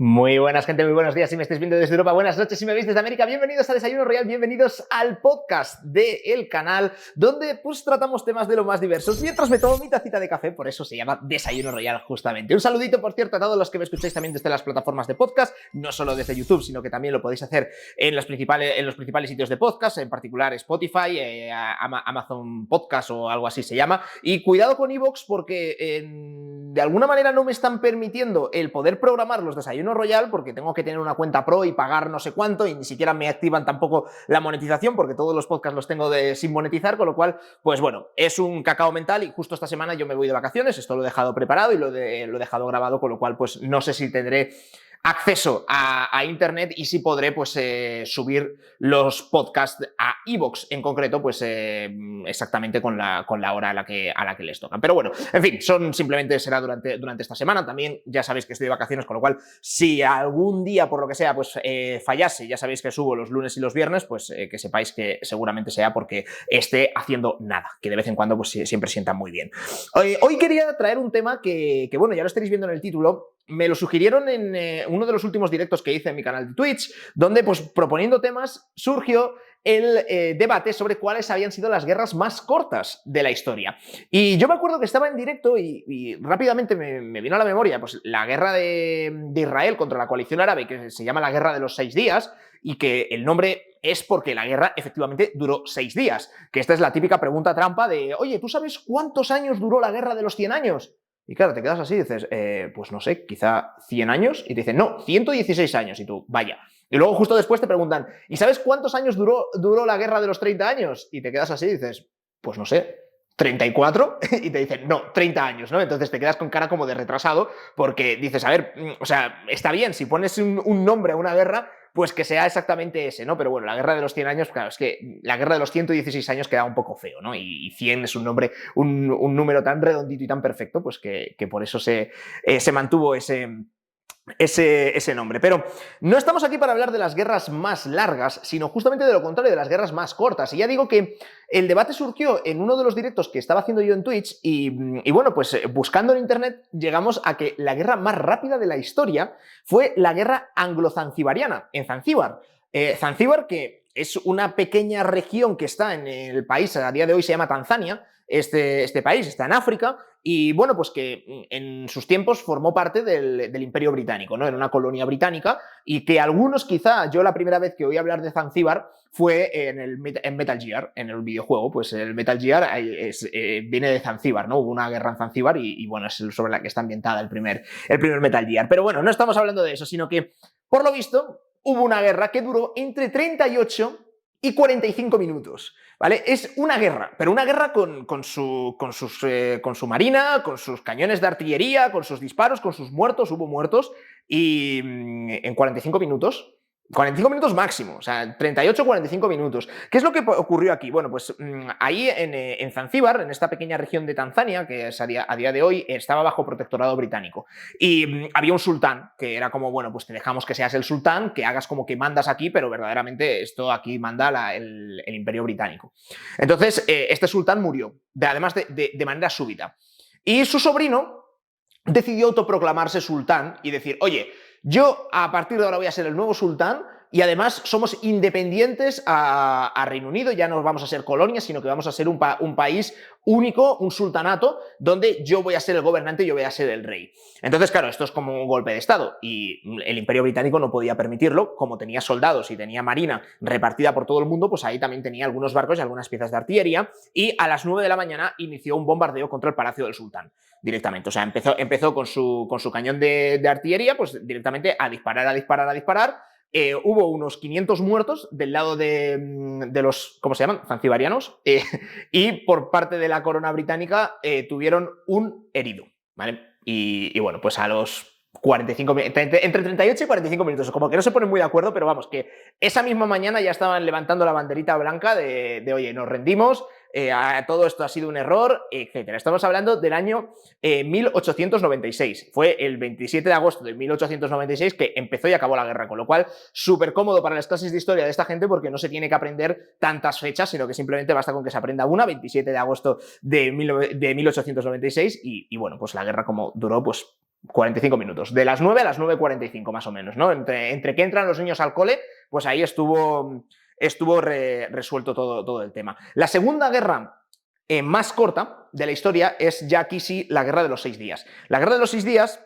Muy buenas, gente, muy buenos días si me estáis viendo desde Europa, buenas noches si me veis desde América, bienvenidos a Desayuno Royal, bienvenidos al podcast del canal donde pues tratamos temas de lo más diversos mientras me tomo mi tacita de café, por eso se llama Desayuno Royal justamente. Un saludito, por cierto, a todos los que me escucháis también desde las plataformas de podcast, no solo desde YouTube, sino que también lo podéis hacer en los principales sitios de podcast, en particular Spotify, Amazon Podcast o algo así se llama, y cuidado con iVoox porque de alguna manera no me están permitiendo el poder programar los desayunos Royal porque tengo que tener una cuenta pro y pagar no sé cuánto y ni siquiera me activan tampoco la monetización porque todos los podcasts los tengo sin monetizar, con lo cual, pues bueno, es un cacao mental y justo esta semana yo me voy de vacaciones, esto lo he dejado preparado y lo he dejado grabado, con lo cual pues no sé si tendré acceso a internet y si podré pues subir los podcasts a iVoox en concreto pues exactamente con la hora a la que les tocan. Pero bueno, en fin, simplemente será durante esta semana. También ya sabéis que estoy de vacaciones, con lo cual si algún día por lo que sea pues fallase, ya sabéis que subo los lunes y los viernes, pues que sepáis que seguramente sea porque esté haciendo nada, que de vez en cuando pues siempre sienta muy bien. Hoy quería traer un tema que bueno, ya lo estaréis viendo en el título. Me lo sugirieron en uno de los últimos directos que hice en mi canal de Twitch, donde pues proponiendo temas surgió el debate sobre cuáles habían sido las guerras más cortas de la historia. Y yo me acuerdo que estaba en directo y rápidamente me vino a la memoria pues la guerra de Israel contra la coalición árabe, que se llama la Guerra de los 6 días, y que el nombre es porque la guerra efectivamente duró 6 días, que esta es la típica pregunta trampa de, oye, ¿tú sabes cuántos años duró la Guerra de los 100 años? Y claro, te quedas así y dices, pues no sé, quizá 100 años. Y te dicen, no, 116 años. Y tú, vaya. Y luego justo después te preguntan, ¿y sabes cuántos años duró la guerra de los 30 años? Y te quedas así y dices, pues no sé, 34. Y te dicen, no, 30 años, ¿no? Entonces te quedas con cara como de retrasado porque dices, a ver, o sea, está bien, si pones un nombre a una guerra, pues que sea exactamente ese, ¿no? Pero bueno, la guerra de los 100 años, claro, es que la guerra de los 116 años queda un poco feo, ¿no? Y 100 es un nombre, un número tan redondito y tan perfecto, pues que por eso se mantuvo ese nombre. Pero no estamos aquí para hablar de las guerras más largas, sino justamente de lo contrario, de las guerras más cortas. Y ya digo que el debate surgió en uno de los directos que estaba haciendo yo en Twitch y bueno, pues buscando en internet llegamos a que la guerra más rápida de la historia fue la guerra anglo-zanzibariana, en Zanzíbar. Zanzíbar, que es una pequeña región que está en el país, a día de hoy se llama Tanzania, este país está en África, y bueno, pues que en sus tiempos formó parte del Imperio Británico, ¿no? Era una colonia británica y que algunos quizá, yo la primera vez que oí hablar de Zanzíbar fue en Metal Gear, en el videojuego, pues el Metal Gear viene de Zanzíbar, ¿no? Hubo una guerra en Zanzíbar y bueno, es sobre la que está ambientada el primer Metal Gear. Pero bueno, no estamos hablando de eso, sino que, por lo visto, hubo una guerra que duró entre 38 y 45 minutos, ¿vale? Es una guerra, pero una guerra con su marina, con sus cañones de artillería, con sus disparos, con sus muertos, hubo muertos, y en 45 minutos 45 minutos máximo, o sea, 38-45 minutos. ¿Qué es lo que ocurrió aquí? Bueno, pues ahí en Zanzíbar, en esta pequeña región de Tanzania, que es a día de hoy estaba bajo protectorado británico, y había un sultán, que era como, bueno, pues te dejamos que seas el sultán, que hagas como que mandas aquí, pero verdaderamente esto aquí manda el Imperio Británico. Entonces, este sultán murió, además de manera súbita. Y su sobrino decidió autoproclamarse sultán y decir, oye, yo a partir de ahora voy a ser el nuevo sultán y además somos independientes a Reino Unido, ya no vamos a ser colonias, sino que vamos a ser un país único, un sultanato, donde yo voy a ser el gobernante y yo voy a ser el rey. Entonces, claro, esto es como un golpe de estado y el Imperio Británico no podía permitirlo, como tenía soldados y tenía marina repartida por todo el mundo, pues ahí también tenía algunos barcos y algunas piezas de artillería y a las 9 de la mañana inició un bombardeo contra el Palacio del Sultán directamente. O sea, empezó con su cañón de artillería, pues directamente a disparar. Hubo unos 500 muertos del lado de los, ¿cómo se llaman? Zanzibarianos. Y por parte de la corona británica tuvieron un herido, ¿vale? Y bueno, pues a los 45, entre 38 y 45 minutos, como que no se ponen muy de acuerdo, pero vamos, que esa misma mañana ya estaban levantando la banderita blanca de oye, nos rendimos, todo esto ha sido un error, etc. Estamos hablando del año 1896. Fue el 27 de agosto de 1896 que empezó y acabó la guerra, con lo cual súper cómodo para las clases de historia de esta gente porque no se tiene que aprender tantas fechas, sino que simplemente basta con que se aprenda una, 27 de agosto de 1896 y bueno, pues la guerra como duró, pues 45 minutos, de las 9 a las 9:45 más o menos, ¿no? Entre que entran los niños al cole, pues ahí estuvo resuelto todo el tema. La segunda guerra más corta de la historia es ya aquí sí la Guerra de los 6 días. La Guerra de los 6 días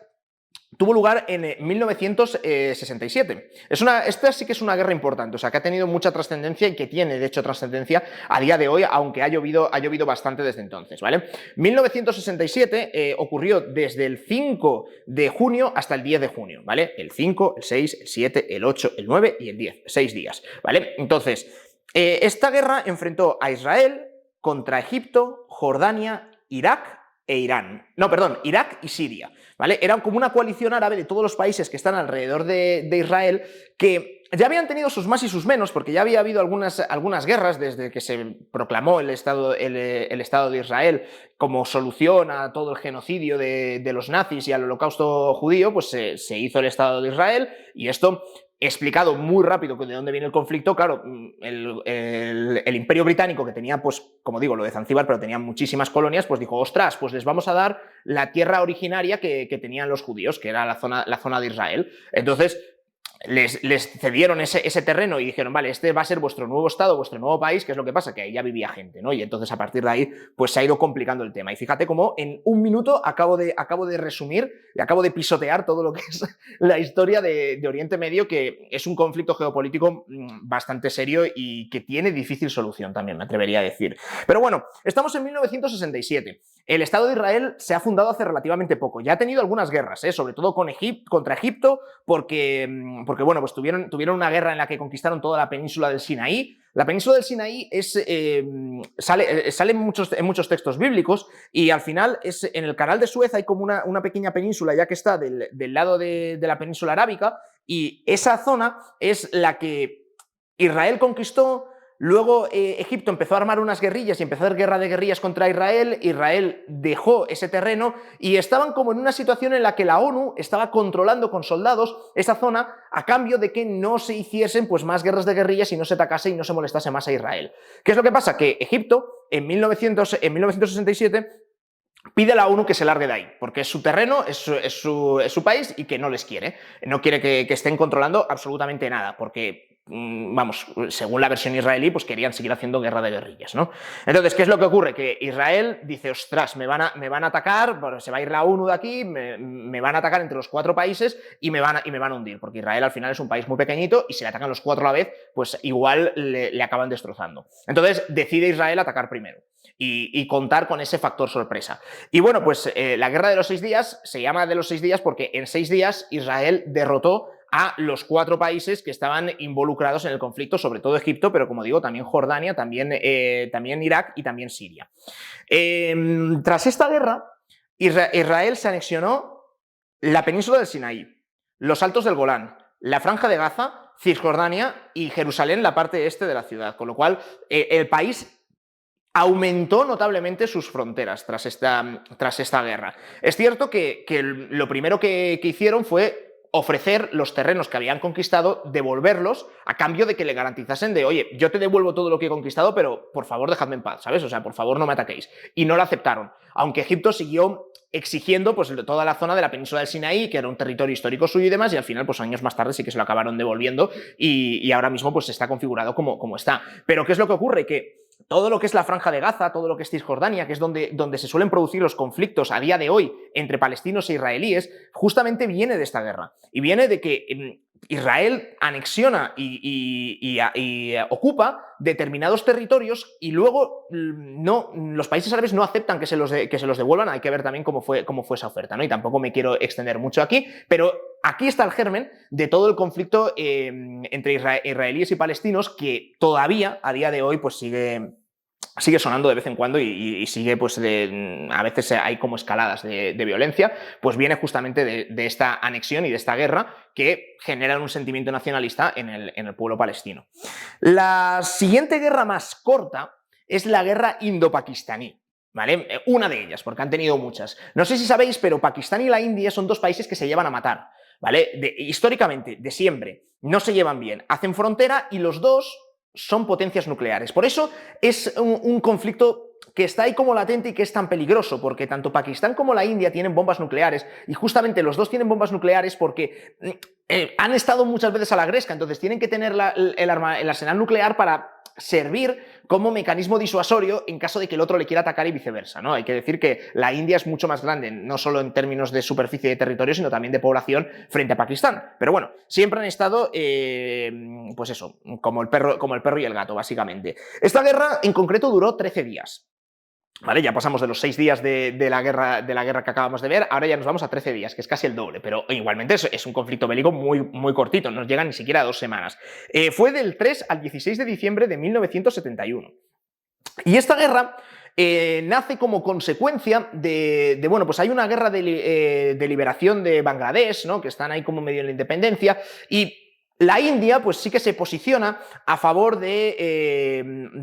tuvo lugar en 1967. Esta sí que es una guerra importante, o sea, que ha tenido mucha trascendencia y que tiene, de hecho, trascendencia a día de hoy, aunque ha llovido bastante desde entonces, ¿vale? 1967 ocurrió desde el 5 de junio hasta el 10 de junio, ¿vale? El 5, el 6, el 7, el 8, el 9 y el 10, 6 días, ¿vale? Entonces, esta guerra enfrentó a Israel contra Egipto, Jordania, Irak e Irán. No, perdón, Irak y Siria, ¿vale? Era como una coalición árabe de todos los países que están alrededor de Israel, que ya habían tenido sus más y sus menos, porque ya había habido algunas guerras desde que se proclamó el Estado de Israel como solución a todo el genocidio de los nazis y al holocausto judío, pues se hizo el Estado de Israel, y esto, explicado muy rápido de dónde viene el conflicto, claro, el Imperio Británico, que tenía, pues, como digo, lo de Zanzíbar, pero tenía muchísimas colonias, pues dijo, ostras, pues les vamos a dar la tierra originaria que tenían los judíos, que era la zona de Israel. Entonces, les cedieron ese terreno y dijeron, vale, este va a ser vuestro nuevo estado, vuestro nuevo país. ¿Qué es lo que pasa? Que ahí ya vivía gente, ¿no? Y entonces a partir de ahí pues se ha ido complicando el tema. Y fíjate cómo en un minuto acabo de resumir y acabo de pisotear todo lo que es la historia de Oriente Medio, que es un conflicto geopolítico bastante serio y que tiene difícil solución también, me atrevería a decir. Pero bueno, estamos en 1967. El Estado de Israel se ha fundado hace relativamente poco. Ya ha tenido algunas guerras, sobre todo contra Egipto, porque bueno, pues tuvieron una guerra en la que conquistaron toda la península del Sinaí. La península del Sinaí sale en muchos textos bíblicos, y al final en el canal de Suez hay como una pequeña península ya que está del lado de la península arábica, y esa zona es la que Israel conquistó. Luego Egipto empezó a armar unas guerrillas y empezó a hacer guerra de guerrillas contra Israel. Israel dejó ese terreno y estaban como en una situación en la que la ONU estaba controlando con soldados esa zona a cambio de que no se hiciesen pues más guerras de guerrillas y no se atacase y no se molestase más a Israel. ¿Qué es lo que pasa? Que Egipto en 1967 pide a la ONU que se largue de ahí, porque es su terreno, es su país, y que no les quiere. No quiere que estén controlando absolutamente nada, porque vamos, según la versión israelí, pues querían seguir haciendo guerra de guerrillas, ¿no? Entonces, ¿qué es lo que ocurre? Que Israel dice, ostras, me van a atacar, bueno, se va a ir la ONU de aquí, me van a atacar entre los 4 países y me van a hundir, porque Israel al final es un país muy pequeñito y si le atacan los 4 a la vez, pues igual le acaban destrozando. Entonces, decide Israel atacar primero y contar con ese factor sorpresa. Y bueno, pues la guerra de los 6 días se llama de los 6 días porque en 6 días Israel derrotó a los 4 países que estaban involucrados en el conflicto, sobre todo Egipto, pero como digo, también Jordania, también Irak y también Siria. Tras esta guerra, Israel se anexionó la península del Sinaí, los Altos del Golán, la Franja de Gaza, Cisjordania y Jerusalén, la parte este de la ciudad, con lo cual el país aumentó notablemente sus fronteras tras esta guerra. Es cierto que lo primero que hicieron fue ofrecer los terrenos que habían conquistado, devolverlos a cambio de que le garantizasen de, oye, yo te devuelvo todo lo que he conquistado, pero por favor dejadme en paz, ¿sabes? O sea, por favor no me ataquéis. Y no lo aceptaron, aunque Egipto siguió exigiendo pues toda la zona de la península del Sinaí, que era un territorio histórico suyo y demás, y al final, pues años más tarde sí que se lo acabaron devolviendo, y ahora mismo pues está configurado como está. Pero ¿qué es lo que ocurre? Que todo lo que es la Franja de Gaza, todo lo que es Cisjordania, que es donde se suelen producir los conflictos a día de hoy entre palestinos e israelíes, justamente viene de esta guerra. Y viene de que Israel anexiona y ocupa determinados territorios y luego los países árabes no aceptan que se los devuelvan. Hay que ver también cómo fue esa oferta, ¿no? Y tampoco me quiero extender mucho aquí, pero aquí está el germen de todo el conflicto entre israelíes y palestinos, que todavía a día de hoy pues sigue sonando de vez en cuando y sigue, pues a veces hay como escaladas de violencia, pues viene justamente de esta anexión y de esta guerra que generan un sentimiento nacionalista en el pueblo palestino. La siguiente guerra más corta es la guerra indo-pakistaní, ¿vale? Una de ellas, porque han tenido muchas. No sé si sabéis, pero Pakistán y la India son 2 países que se llevan a matar, ¿vale? Históricamente, de siempre, no se llevan bien, hacen frontera y los dos son potencias nucleares. Por eso es un conflicto que está ahí como latente y que es tan peligroso, porque tanto Pakistán como la India tienen bombas nucleares, y justamente los dos tienen bombas nucleares porque han estado muchas veces a la gresca, entonces tienen que tener el arsenal nuclear para servir como mecanismo disuasorio en caso de que el otro le quiera atacar y viceversa, ¿no? Hay que decir que la India es mucho más grande, no solo en términos de superficie de territorio, sino también de población frente a Pakistán. Pero bueno, siempre han estado, pues eso, como el perro y el gato, básicamente. Esta guerra en concreto duró 13 días. Vale, ya pasamos de los 6 días de la guerra que acabamos de ver, ahora ya nos vamos a 13 días, que es casi el doble, pero igualmente es un conflicto bélico muy cortito, no llega ni siquiera a 2 semanas. Fue del 3 al 16 de diciembre de 1971. Y esta guerra nace como consecuencia bueno, pues hay una guerra de liberación de Bangladesh, ¿no? Que están ahí como medio en la independencia, y la India pues sí que se posiciona a favor de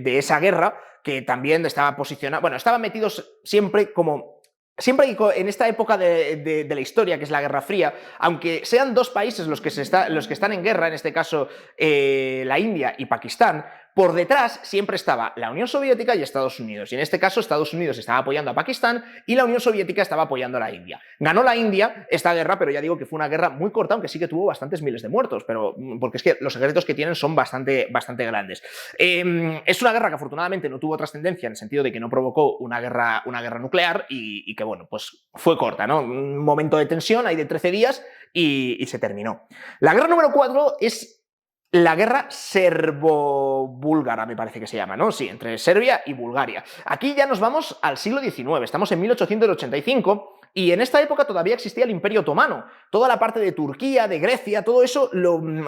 esa guerra, que también estaba posicionada, bueno, estaban metidos siempre como... Siempre en esta época de la historia, que es la Guerra Fría, aunque sean dos países los que están en guerra, en este caso la India y Pakistán, por detrás siempre estaba la Unión Soviética y Estados Unidos. Y en este caso Estados Unidos estaba apoyando a Pakistán y la Unión Soviética estaba apoyando a la India. Ganó la India esta guerra, pero ya digo que fue una guerra muy corta, aunque sí que tuvo bastantes miles de muertos, pero porque es que los ejércitos que tienen son bastante grandes. Es una guerra que afortunadamente no tuvo trascendencia en el sentido de que no provocó una guerra nuclear y que, bueno, pues fue corta, ¿no? Un momento de tensión ahí de 13 días y se terminó. La guerra número 4 es la guerra serbo-búlgara, me parece que se llama, ¿no? Sí, entre Serbia y Bulgaria. Aquí ya nos vamos al siglo XIX, estamos en 1885, y en esta época todavía existía el Imperio Otomano. Toda la parte de Turquía, de Grecia, todo eso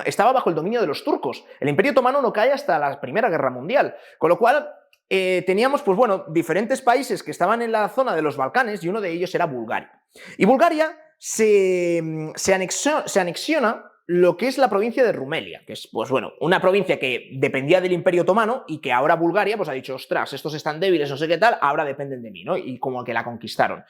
estaba bajo el dominio de los turcos. El Imperio Otomano no cae hasta la Primera Guerra Mundial, con lo cual teníamos, pues bueno, diferentes países que estaban en la zona de los Balcanes, y uno de ellos era Bulgaria. Y Bulgaria se anexiona lo que es la provincia de Rumelia, que es, pues bueno, una provincia que dependía del Imperio Otomano y que ahora Bulgaria pues ha dicho, ostras, estos están débiles, no sé qué tal, ahora dependen de mí, ¿no? Y como que la conquistaron.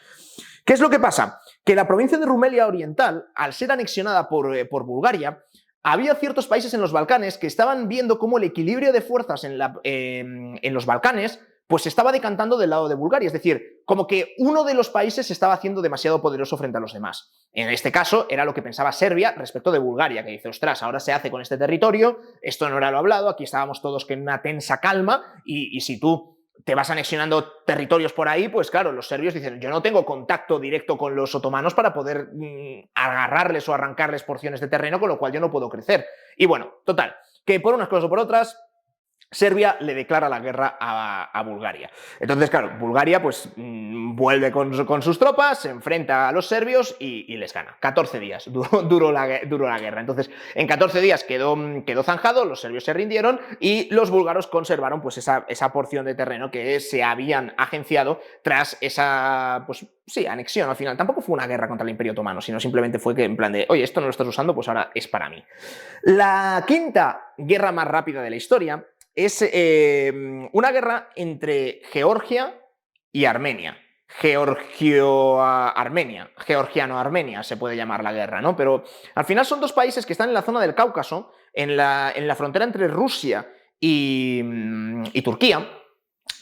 ¿Qué es lo que pasa? Que la provincia de Rumelia Oriental, al ser anexionada por Bulgaria, había ciertos países en los Balcanes que estaban viendo cómo el equilibrio de fuerzas en los Balcanes pues se estaba decantando del lado de Bulgaria, es decir, como que uno de los países se estaba haciendo demasiado poderoso frente a los demás. En este caso era lo que pensaba Serbia respecto de Bulgaria, que dice, ostras, ahora se hace con este territorio, esto no era lo hablado, aquí estábamos todos en una tensa calma, y si tú te vas anexionando territorios por ahí, pues claro, los serbios dicen, yo no tengo contacto directo con los otomanos para poder agarrarles o arrancarles porciones de terreno, con lo cual yo no puedo crecer. Y bueno, total, que por unas cosas o por otras, Serbia le declara la guerra a Bulgaria. Entonces, claro, Bulgaria pues vuelve con sus tropas, se enfrenta a los serbios y les gana. 14 días duró la guerra. Entonces, en 14 días quedó zanjado, los serbios se rindieron y los búlgaros conservaron pues esa porción de terreno que se habían agenciado tras esa, pues sí, anexión al final. Tampoco fue una guerra contra el Imperio Otomano, sino simplemente fue que en plan de, oye, esto no lo estás usando, pues ahora es para mí. La quinta guerra más rápida de la historia es una guerra entre Georgia y Armenia. Georgiano-Armenia se puede llamar la guerra, ¿no? Pero al final son dos países que están en la zona del Cáucaso, en la frontera entre Rusia y Turquía.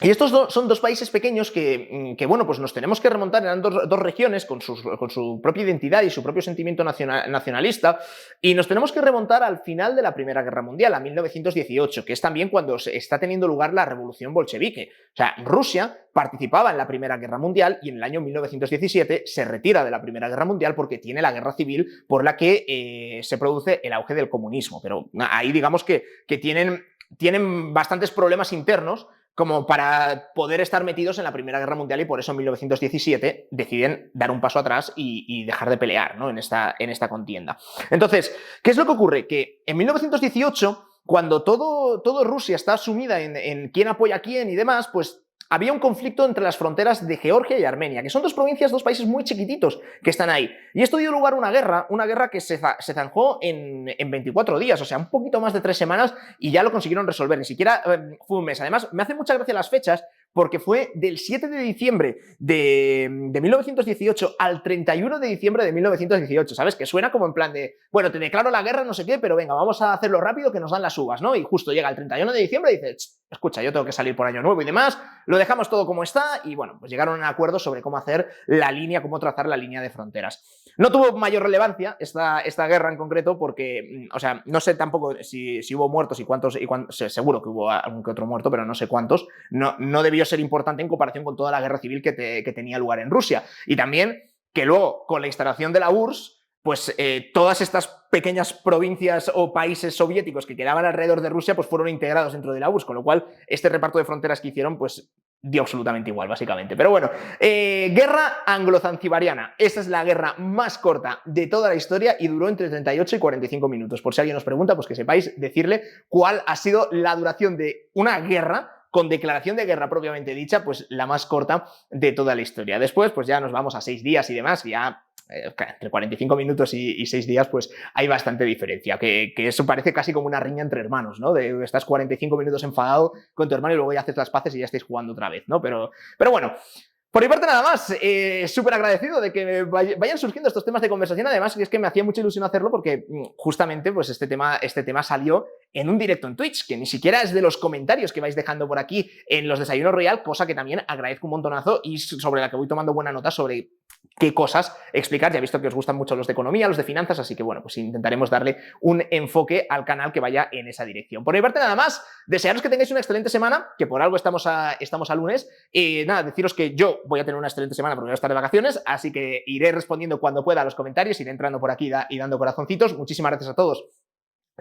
Y estos son dos países pequeños que, bueno, pues nos tenemos que remontar, eran dos regiones con su propia identidad y su propio sentimiento nacionalista, y nos tenemos que remontar al final de la Primera Guerra Mundial, a 1918, que es también cuando está teniendo lugar la revolución bolchevique. O sea, Rusia participaba en la Primera Guerra Mundial y en el año 1917 se retira de la Primera Guerra Mundial porque tiene la guerra civil por la que se produce el auge del comunismo. Pero ahí digamos que tienen bastantes problemas internos como para poder estar metidos en la Primera Guerra Mundial, y por eso en 1917 deciden dar un paso atrás y dejar de pelear, ¿no? en esta contienda. Entonces, ¿qué es lo que ocurre? Que en 1918, cuando todo Rusia está sumida en quién apoya a quién y demás, pues había un conflicto entre las fronteras de Georgia y Armenia, que son dos provincias, dos países muy chiquititos que están ahí. Y esto dio lugar a una guerra que se zanjó en 24 días, o sea, un poquito más de 3 semanas, y ya lo consiguieron resolver. Ni siquiera fue un mes. Además, me hace mucha gracia las fechas, porque fue del 7 de diciembre de 1918 al 31 de diciembre de 1918, ¿sabes? Que suena como en plan de, bueno, te declaro la guerra, no sé qué, pero venga, vamos a hacerlo rápido que nos dan las uvas, ¿no? Y justo llega el 31 de diciembre y dice, escucha, yo tengo que salir por año nuevo y demás, lo dejamos todo como está y bueno, pues llegaron a un acuerdo sobre cómo hacer la línea, cómo trazar la línea de fronteras. No tuvo mayor relevancia esta guerra en concreto porque, o sea, no sé tampoco si hubo muertos y cuántos, seguro que hubo algún que otro muerto, pero no sé cuántos, no debió ser importante en comparación con toda la guerra civil que tenía lugar en Rusia. Y también que luego, con la instalación de la URSS, pues todas estas pequeñas provincias o países soviéticos que quedaban alrededor de Rusia pues fueron integrados dentro de la URSS, con lo cual este reparto de fronteras que hicieron pues dio absolutamente igual, básicamente. Pero bueno, guerra anglo-zanzibariana. Esta es la guerra más corta de toda la historia y duró entre 38 y 45 minutos. Por si alguien os pregunta, pues que sepáis decirle cuál ha sido la duración de una guerra con declaración de guerra propiamente dicha, pues la más corta de toda la historia. Después, pues ya nos vamos a 6 días y demás, ya entre 45 minutos y 6 días, pues hay bastante diferencia, que eso parece casi como una riña entre hermanos, ¿no? Estás 45 minutos enfadado con tu hermano y luego ya haces las paces y ya estáis jugando otra vez, ¿no? Pero bueno. Por mi parte nada más, súper agradecido de que vayan surgiendo estos temas de conversación, además es que me hacía mucha ilusión hacerlo porque justamente pues este tema salió en un directo en Twitch, que ni siquiera es de los comentarios que vais dejando por aquí en los Desayunos Royal, cosa que también agradezco un montonazo y sobre la que voy tomando buena nota sobre qué cosas explicar. Ya he visto que os gustan mucho los de economía, los de finanzas, así que bueno, pues intentaremos darle un enfoque al canal que vaya en esa dirección. Por mi parte nada más, desearos que tengáis una excelente semana, que por algo estamos a lunes, y nada, deciros que yo voy a tener una excelente semana porque voy a estar de vacaciones, así que iré respondiendo cuando pueda a los comentarios, iré entrando por aquí y dando corazoncitos. Muchísimas gracias a todos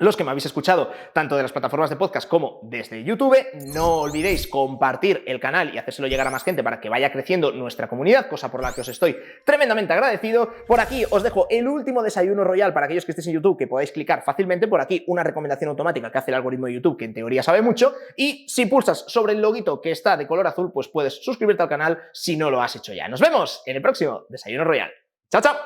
los que me habéis escuchado tanto de las plataformas de podcast como desde YouTube. No olvidéis compartir el canal y hacérselo llegar a más gente para que vaya creciendo nuestra comunidad, cosa por la que os estoy tremendamente agradecido. Por aquí os dejo el último desayuno royal para aquellos que estéis en YouTube, que podáis clicar fácilmente. Por aquí una recomendación automática que hace el algoritmo de YouTube, que en teoría sabe mucho. Y si pulsas sobre el loguito que está de color azul, pues puedes suscribirte al canal si no lo has hecho ya. Nos vemos en el próximo Desayuno Royal. ¡Chao, chao!